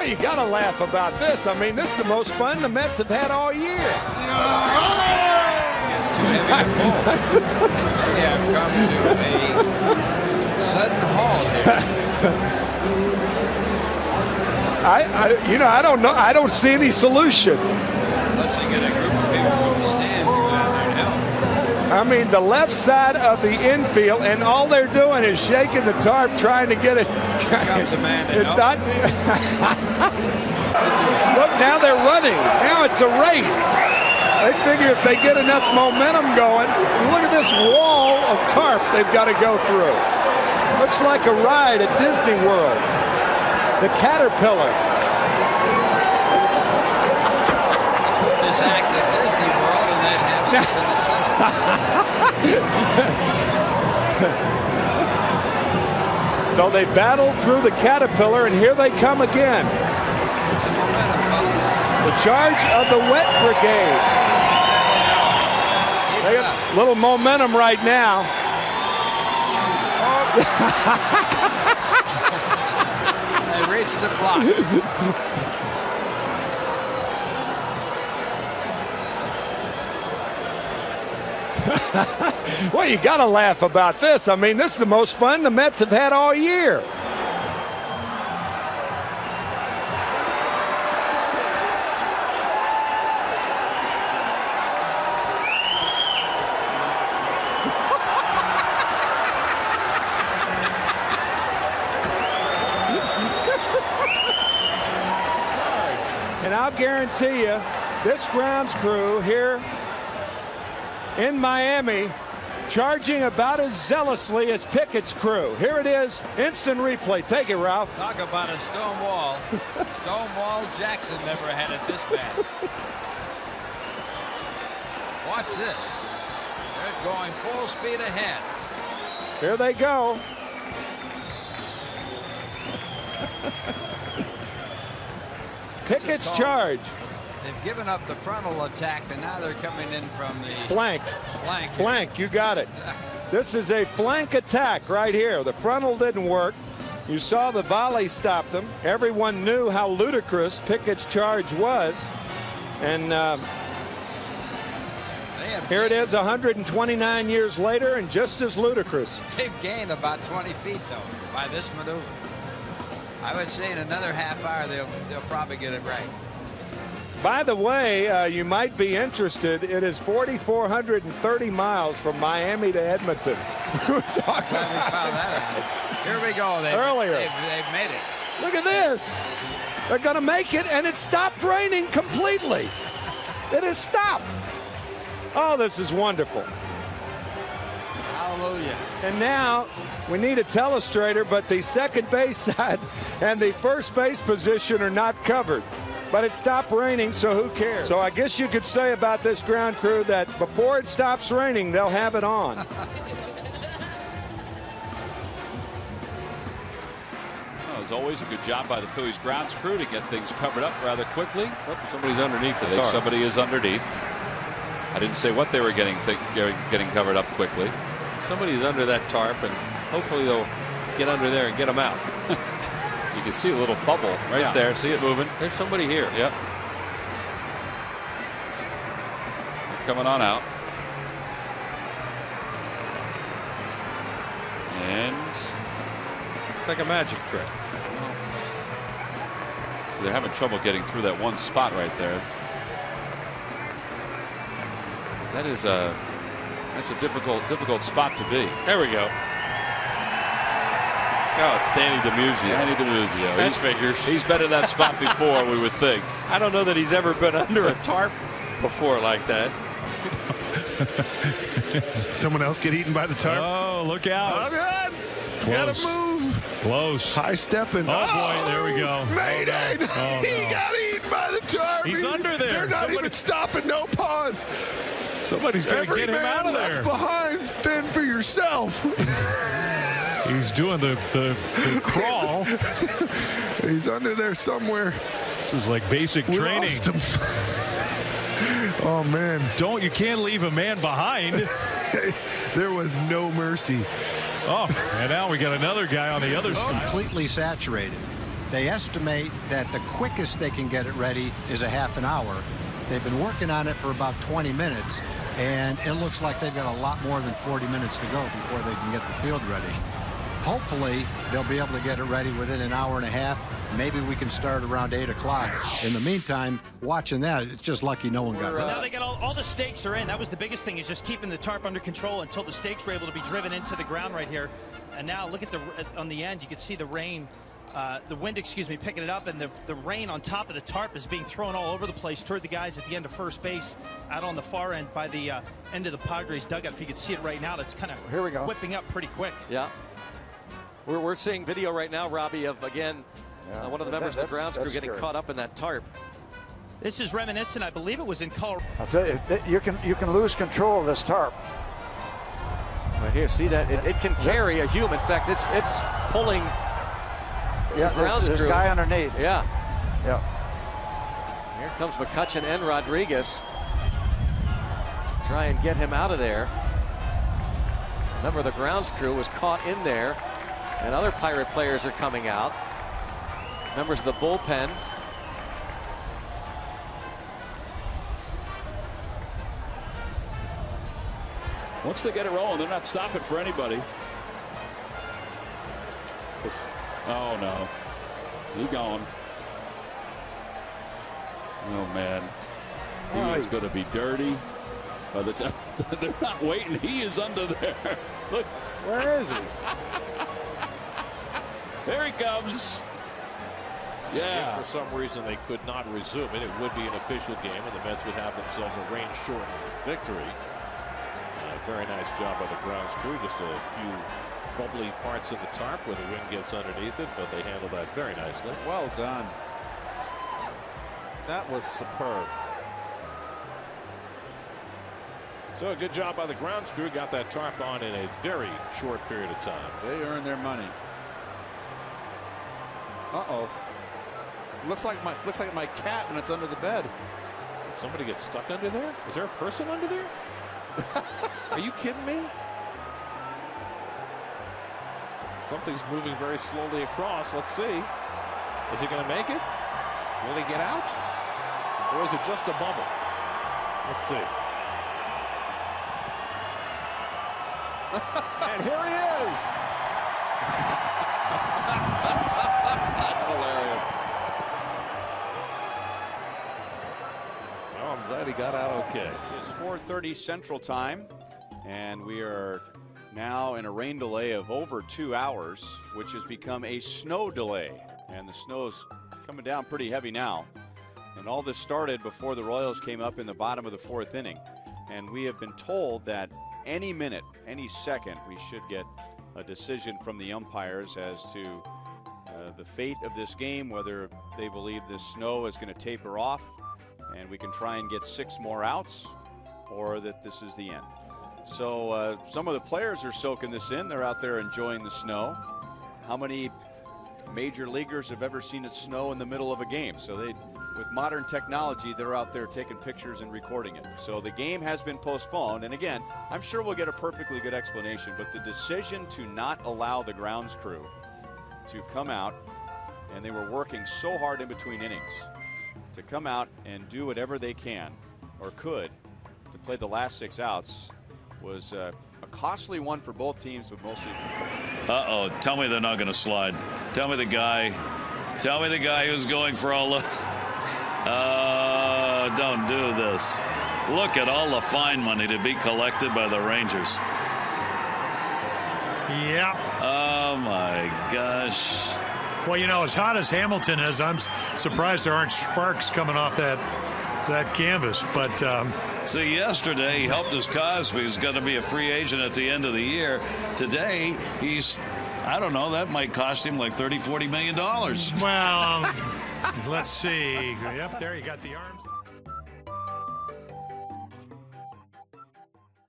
Well, you got to laugh about this. I mean, this is the most fun the Mets have had all year. It's too heavy to pull. They have come to a sudden halt here. I don't know. I don't see any solution. Unless they get a group of people from the stands to go down there and help. I mean, the left side of the infield, and all they're doing is shaking the tarp, trying to get it. Here comes a man to It's help. not. Look, now they're running. Now it's a race. They figure if they get enough momentum going, look at this wall of tarp they've got to go through. Looks like a ride at Disney World. The Caterpillar. This act at Disney World and they'd have something to say. So they battle through the Caterpillar, and here they come again. It's some momentum, fellas. The charge of the Wet Brigade. They got a little momentum right now. They reached the block. Well, you got to laugh about this. I mean, this is the most fun the Mets have had all year. And I'll guarantee you, this grounds crew here in Miami charging about as zealously as Pickett's crew. Here it is, instant replay. Take it, Ralph. Talk about a stone wall. Stonewall Jackson never had it this bad. Watch this. They're going full speed ahead. Here they go. Pickett's charge. They've given up the frontal attack, and now they're coming in from the Flank. Flank, you got it. This is a flank attack right here. The frontal didn't work. You saw the volley stopped them. Everyone knew how ludicrous Pickett's charge was. And here it is 129 years later, and just as ludicrous. They've gained about 20 feet, though, by this maneuver. I would say in another half hour, they'll probably get it right. By the way, you might be interested. It is 4,430 miles from Miami to Edmonton. We were talking Glad we found that out. Here we go. Earlier. They've made it. Look at this. They're going to make it, and it stopped raining completely. It has stopped. Oh, this is wonderful. Hallelujah. And now we need a telestrator, but the second base side and the first base position are not covered. But it stopped raining, so who cares? So I guess you could say about this ground crew that before it stops raining, they'll have it on. Well, as always, a good job by the Phillies grounds crew to get things covered up rather quickly. Somebody's underneath the I think tarp. somebody is underneath. I didn't say what they were getting covered up quickly. Somebody's under that tarp, and hopefully they'll get under there and get them out. You can see a little bubble right there. See it moving. There's somebody here. Yep. They're coming on out. And It's like a magic trick. so they're having trouble getting through that one spot right there. That's a difficult spot to be. There we go. Oh, it's Danny DeMuzio. Danny DeMuzio. That figures. He's been in that spot before, we would think. I don't know that he's ever been under a tarp before like that. Someone else get eaten by the tarp? Oh, look out. Oh, God. Close. Gotta move. Close. High stepping. Oh, boy, there we go. Mayday. Oh, no. He got eaten by the tarp. He's under there. They're not even stopping. No pause. Somebody's going to Every get him man out of left there. behind, fend for yourself. He's doing the crawl. He's under there somewhere. This is like basic We training. lost him. Oh, man. You can't leave a man behind. There was no mercy. Oh, and now we got another guy on the other side. Completely saturated. They estimate that the quickest they can get it ready is a half an hour. They've been working on it for about 20 minutes, and it looks like they've got a lot more than 40 minutes to go before they can get the field ready. Hopefully, they'll be able to get it ready within an hour and a half. Maybe we can start around 8 o'clock. In the meantime, watching that, it's just lucky no one got hurt. Now they got all the stakes are in. That was the biggest thing, is just keeping the tarp under control until the stakes were able to be driven into the ground right here. And now look at on the end, you can see the rain, the wind, excuse me, picking it up, and the rain on top of the tarp is being thrown all over the place toward the guys at the end of first base, out on the far end by the end of the Padres dugout. If you can see it right now, that's kind of whipping up pretty quick. Yeah. We're seeing video right now, Robbie, of, again, one of the members of the grounds crew getting caught up in that tarp. This is reminiscent, I believe it was in Colorado. I'll tell you, you can lose control of this tarp. Right here, see that? It can carry a human. In fact, it's pulling the grounds crew. There's a guy underneath. Yeah. Yeah. Here comes McCutcheon and Rodriguez. Try and get him out of there. A member of the grounds crew was caught in there, and other Pirate players are coming out. Members of the bullpen. Once they get it rolling, they're not stopping for anybody. Oh no, he gone. Oh man, he is going to be dirty. By the time they're not waiting, he is under there. Look, Where is he? there he comes. Yeah. If for some reason they could not resume it, it would be an official game, and the Mets would have themselves a rain-shortened victory. Very nice job by the grounds crew. Just a few bubbly parts of the tarp where the wind gets underneath it, but they handled that very nicely. Well done. That was superb. So a good job by the grounds crew. Got that tarp on in a very short period of time. They earned their money. Uh-oh. Looks like my cat when it's under the bed. Did somebody get stuck under there? Is there a person under there? Are you kidding me? Something's moving very slowly across. Let's see. Is he going to make it? Will he get out? Or is it just a bubble? Let's see. And here he is. That's hilarious. Well, I'm glad he got out okay. It's 4:30 Central Time, and we are now in a rain delay of over 2 hours, which has become a snow delay. And the snow is coming down pretty heavy now. And all this started before the Royals came up in the bottom of the 4th inning. And we have been told that any minute, any second, we should get a decision from the umpires as to the fate of this game, whether they believe this snow is going to taper off and we can try and get 6 more outs, or that this is the end. So some of the players are soaking this in. They're out there enjoying the snow. How many major leaguers have ever seen it snow in the middle of a game? So with modern technology, they're out there taking pictures and recording it. So the game has been postponed. And again, I'm sure we'll get a perfectly good explanation, but the decision to not allow the grounds crew to come out, and they were working so hard in between innings, to come out and do whatever they can or could to play the last 6 outs was a costly one for both teams, but mostly for... Uh-oh, tell me they're not going to slide. Tell me the guy who's going for all the... Don't do this. Look at all the fine money to be collected by the Rangers. Yeah. Oh, my gosh. Well, you know, as hot as Hamilton is, I'm surprised there aren't sparks coming off that canvas. But see, yesterday he helped his Cosby. He's going to be a free agent at the end of the year. Today, he's, I don't know, that might cost him like $30-40 million. Well, let's see. Yep, there you got the arms.